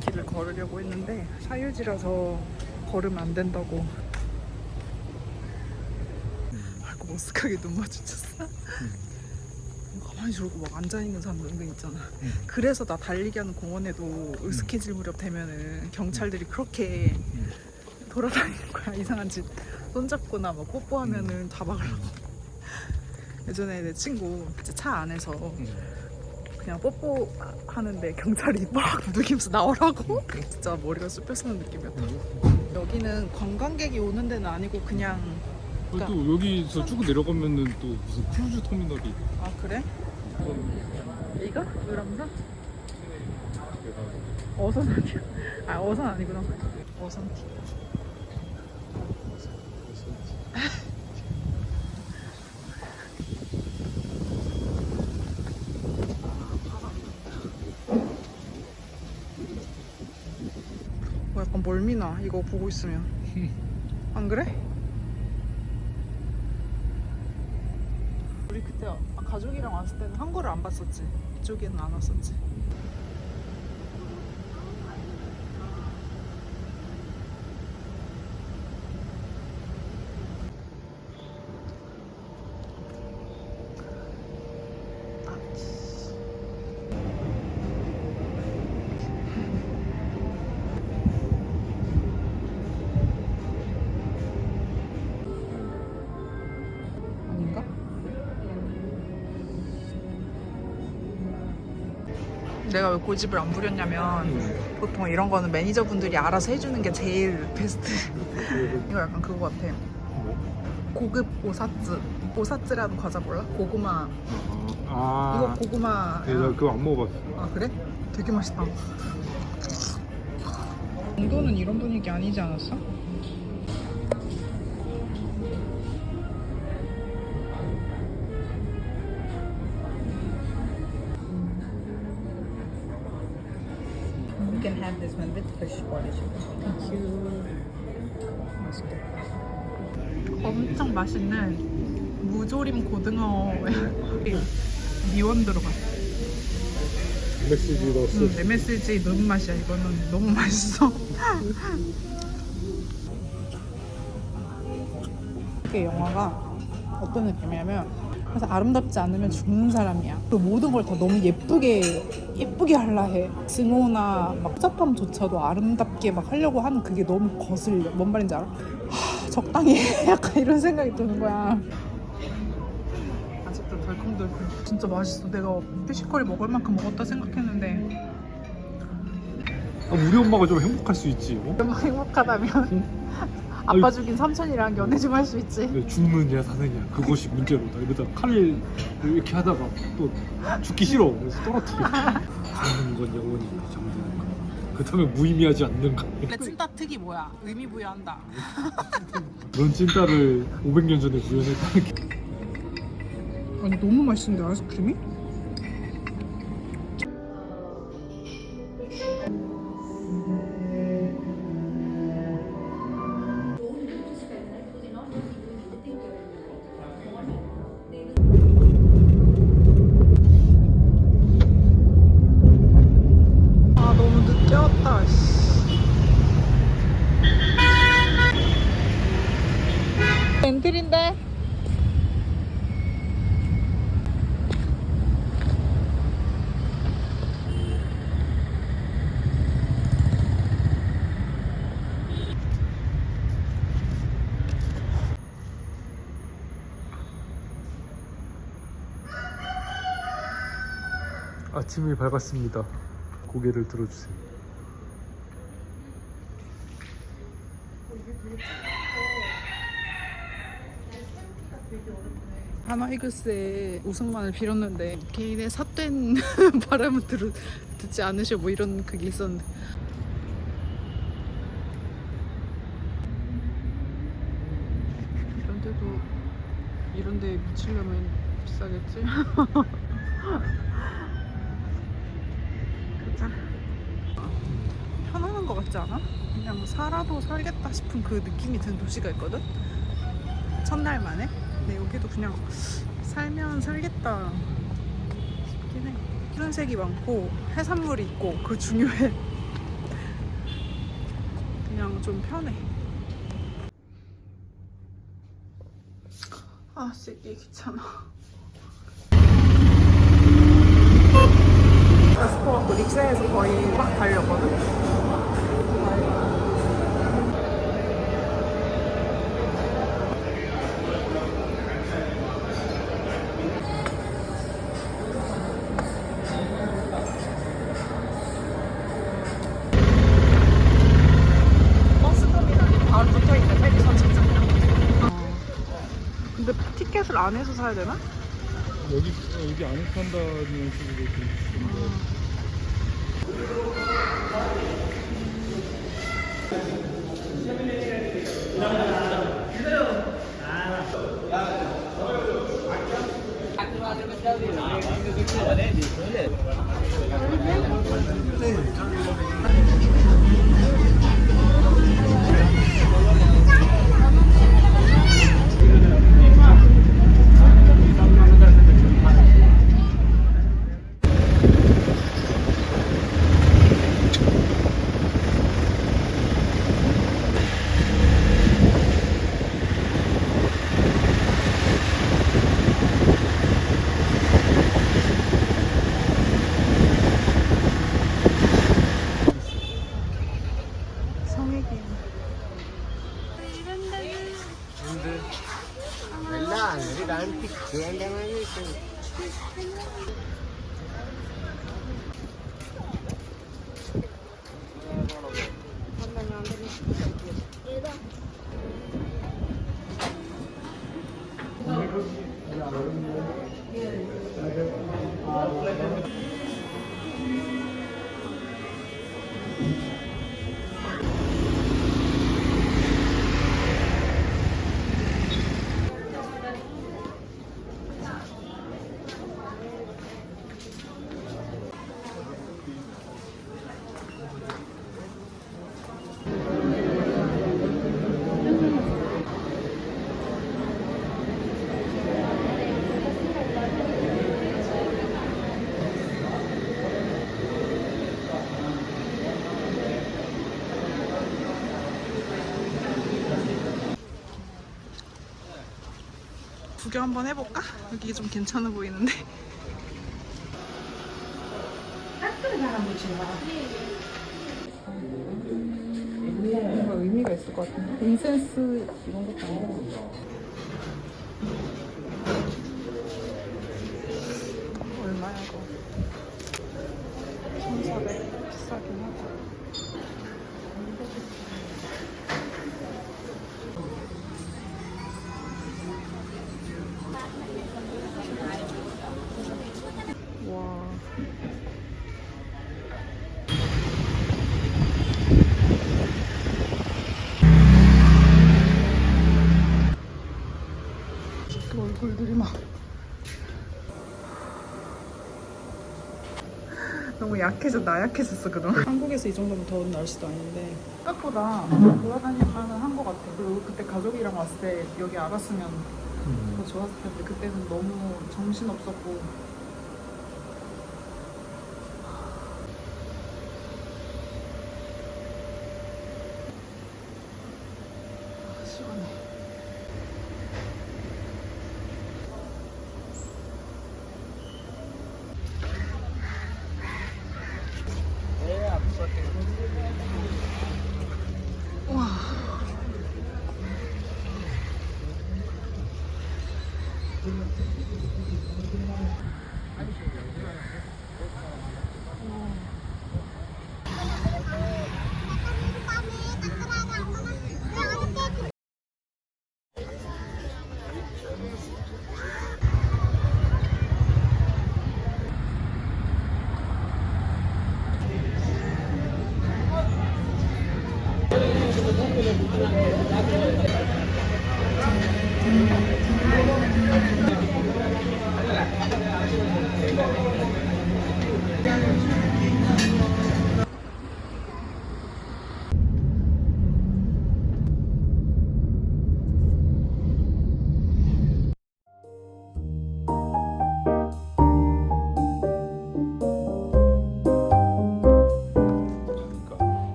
길을 걸으려고 했는데 사유지라서 걸으면 안 된다고. 알고 머쓱하게 눈 마주쳤어. 가만히 저러고 막 앉아있는 사람 은근 있잖아. 그래서 나 달리기 하는 공원에도 으스케질 무렵 되면은 경찰들이 그렇게 돌아다니는 거야. 이상한 짓 손잡거나 막 뽀뽀하면은 잡아가려고. 예전에 내 친구 차 안에서 그냥 뽀뽀하는데 경찰이 막 두들기면서 나오라고. 진짜 머리가 쑥펴쓰는 느낌이었다. 여기는 관광객이 오는 데는 아니고 그냥 또 여기서 쭉 내려가면은 또 무슨 크루즈 터미널이. 아 그래? 이거? 유람선? 어선 아니야? 아 어선 아니구나. 어선티. 뭐 약간 멀미나 이거 보고 있으면. 안 그래? 우리 그때 가족이랑 왔을 때는 한국을 안 봤었지. 이쪽에는 안 왔었지. 아닌가? 내가 왜 고집을 안 부렸냐면 보통 이런 거는 매니저분들이 알아서 해주는 게 제일 베스트. 이거 약간 그거 같아. 고급 오사츠. 오사츠라는 과자 몰라? 고구마. 이거 고구마. 나 그거 안 먹어봤어. 아 그래? 되게 맛있다. 정도는 이런 분위기 아니지 않았어? You can have this one with fish body sugar. 맛있겠다. 엄청 맛있는 무조림 고등어에 미원 들어가. MSG 넣었어. MSG 넣은 맛이야. 이거는 너무 맛있어. 이게 영화가 어떤 느낌이냐면 그래서 아름답지 않으면 죽는 사람이야. 그 모든 걸 다 너무 예쁘게 하려 해. 증오나 막 복잡함조차도 아름답게 막 하려고 하는 그게 너무 거슬려. 뭔 말인지 알아? 적당히 해. 약간 이런 생각이 드는 거야. 아직도 덜컹덜컹. 진짜 맛있어. 내가 피시컬이 먹을 만큼 먹었다 생각했는데 우리 엄마가 좀 행복할 수 있지. 너무 행복하다면 아빠 죽인 삼촌이랑 연애 좀 할 수 있지. 죽느냐 사느냐 그것이 문제로다. 이러다 칼을 이렇게 하다가 또 죽기 싫어. 그래서 떨어뜨려. 사는 건 영원히 정되는 거. 그렇다면 무의미하지 않는가. 근데 찐따 특이 뭐야? 의미 부여한다. 그런 찐따를 500년 전에 구현했다는 게. 아니 너무 맛있는데 아이스크림이? 아 너무 늦게 왔다. 엔트리인데? 아침이 밝았습니다. 고개를 들어주세요. 하나이글스의 우승만을 빌었는데 개인의 삿된 바람을 듣지 않으셔 뭐 이런 그게 있었는데 이런 데 묻히려면 비싸겠지? 가자. 편안한 것 같지 않아? 그냥 살아도 살겠다 싶은 그 느낌이 드는 도시가 있거든? 첫날 만에? 근데 여기도 그냥 살면 살겠다 싶긴 해. 푸른색이 많고 해산물이 있고 그거 중요해. 그냥 좀 편해. 아, 씻기 귀찮아. 스포갖고 릭스에서 거의 막 달렸거든. 버스 터미널이 바로 붙어있는 페리선 착장이야. 근데 티켓을 안에서 사야 되나? 여기 안에 탄다는 식으로 돼 있는데. 성액이 구경 한번 해볼까? 여기 좀 괜찮아 보이는데. 뭔가 의미가 있을 것 같은데. 인센스 이런 것도 아니고. 얼마야 이거? 1,400 비싸긴 하다. 와. 그 얼굴들이 막 너무 약해져, 나 약해졌어 그동안. 한국에서 이 정도면 더운 날씨도 아닌데 생각보다 돌아다닐만은 한 것 같아. 그리고 그때 가족이랑 왔을 때 여기 알았으면 더 좋았을 텐데 그때는 너무 정신없었고. 아, 시원해. 와.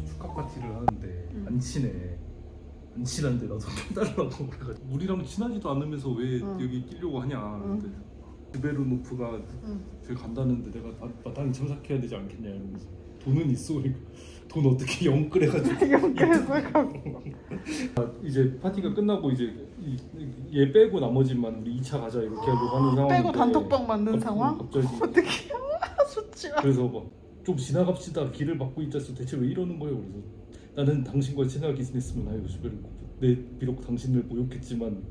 축하 파티를 친한데 나도 껴달라고 그래가지고 우리랑 친하지도 않으면서 왜 여기 끼려고 하냐. 근데 구베르노프가 저기 간다는데 내가 마땅히 참석해야 되지 않겠냐 이러면서 돈은 있어. 그러니까 돈 어떻게 영끌해가지고 영끌해서 이제 파티가 끝나고 이제 얘 빼고 나머지만 우리 2차 가자 이렇게 하려고 하는 상황인데 빼고 단톡방 만든 상황? 갑자기 어떻게 좋지마. 그래서 막 좀 지나갑시다 길을 막고 있자서 대체 왜 이러는 거예요. 그래서 나는 당신과 친하게 지냈으면 하여 내 비록 당신을 모욕했지만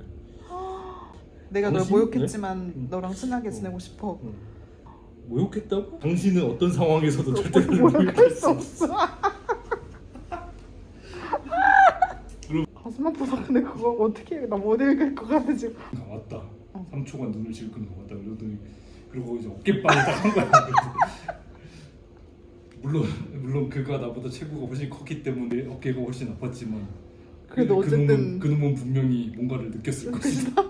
내가 널 당신? 모욕했지만 네? 너랑 친하게 지내고 싶어. 모욕했다고? 당신은 어떤 상황에서도 절대 나를 모욕할 모욕할 수 수 없어. 없어. 가슴 아파서 근데 그거 어떻게 해? 나 못 읽을 것 같아 지금. 왔다. 3초간 눈을 질끈 감았다. 그러더니 그리고 이제 어깨빵을 딱 한 거야. 물론 그가 나보다 체구가 훨씬 컸기 때문에 어깨가 훨씬 아팠지만 그래도 어쨌든 그놈은 분명히 뭔가를 느꼈을 것이다.